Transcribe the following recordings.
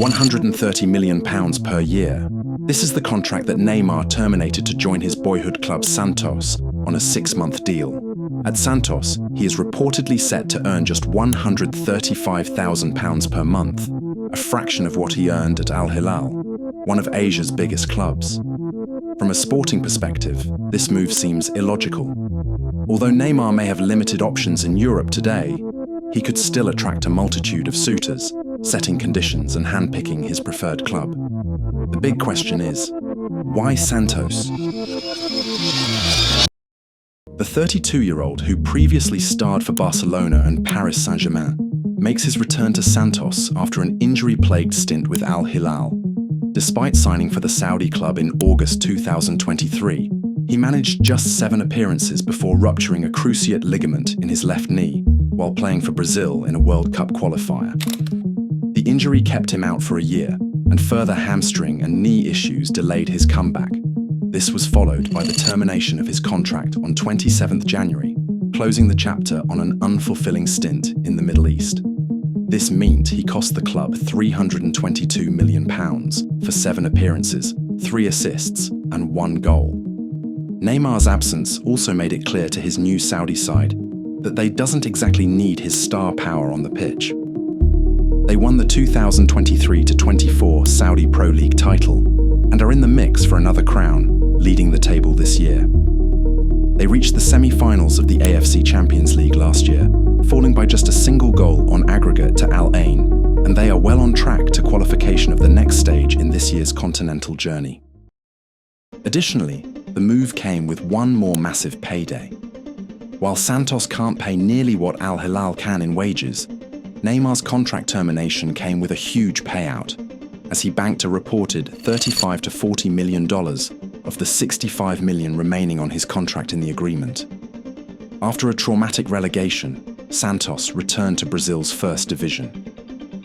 £130 million per year. This is the contract that Neymar terminated to join his boyhood club Santos on a 6-month deal. At Santos, he is reportedly set to earn just £135,000 per month, a fraction of what he earned at Al-Hilal, one of Asia's biggest clubs. From a sporting perspective, this move seems illogical. Although Neymar may have limited options in Europe today, he could still attract a multitude of suitors, setting conditions and handpicking his preferred club. The big question is, why Santos? The 32-year-old, who previously starred for Barcelona and Paris Saint-Germain, makes his return to Santos after an injury-plagued stint with Al-Hilal. Despite signing for the Saudi club in August 2023, he managed just 7 appearances before rupturing a cruciate ligament in his left knee while playing for Brazil in a World Cup qualifier. The injury kept him out for a year, and further hamstring and knee issues delayed his comeback. This was followed by the termination of his contract on 27th January, closing the chapter on an unfulfilling stint in the Middle East. This meant he cost the club £322 million for 7 appearances, 3 assists, and 1 goal. Neymar's absence also made it clear to his new Saudi side that they doesn't exactly need his star power on the pitch. They won the 2023-24 Saudi Pro League title and are in the mix for another crown, leading the table this year. They reached the semi-finals of the AFC Champions League last year, falling by just a single goal on aggregate to Al Ain, and they are well on track to qualification of the next stage in this year's continental journey. Additionally, the move came with one more massive payday. While Santos can't pay nearly what Al-Hilal can in wages, Neymar's contract termination came with a huge payout, as he banked a reported $35 to $40 million of the $65 million remaining on his contract in the agreement. After a traumatic relegation, Santos returned to Brazil's first division.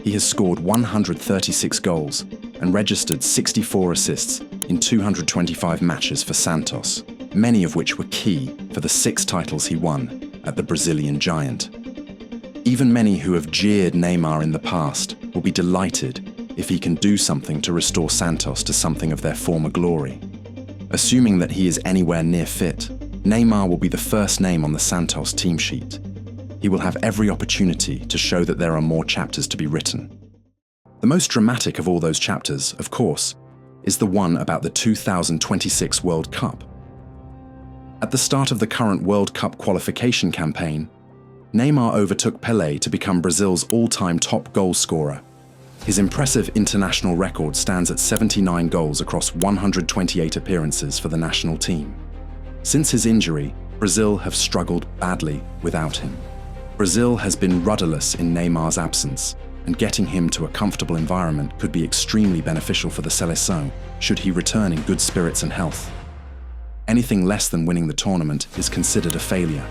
He has scored 136 goals and registered 64 assists in 225 matches for Santos, many of which were key for the 6 titles he won at the Brazilian giant. Even many who have jeered Neymar in the past will be delighted if he can do something to restore Santos to something of their former glory. Assuming that he is anywhere near fit, Neymar will be the first name on the Santos team sheet. He will have every opportunity to show that there are more chapters to be written. The most dramatic of all those chapters, of course, is the one about the 2026 World Cup. At the start of the current World Cup qualification campaign, Neymar overtook Pelé to become Brazil's all-time top goal scorer. His impressive international record stands at 79 goals across 128 appearances for the national team. Since his injury, Brazil have struggled badly without him. Brazil has been rudderless in Neymar's absence, and getting him to a comfortable environment could be extremely beneficial for the Seleção should he return in good spirits and health. Anything less than winning the tournament is considered a failure.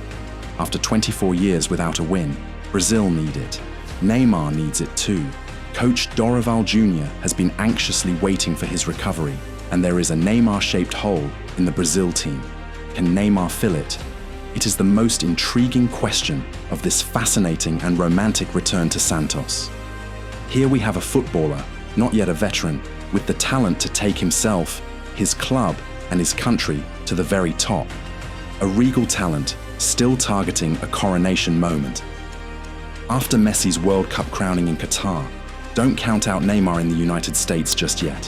After 24 years without a win, Brazil need it. Neymar needs it too. Coach Dorival Júnior has been anxiously waiting for his recovery, and there is a Neymar-shaped hole in the Brazil team. Can Neymar fill it? It is the most intriguing question of this fascinating and romantic return to Santos. Here we have a footballer, not yet a veteran, with the talent to take himself, his club, and his country to the very top. A regal talent, still targeting a coronation moment. After Messi's World Cup crowning in Qatar, don't count out Neymar in the United States just yet.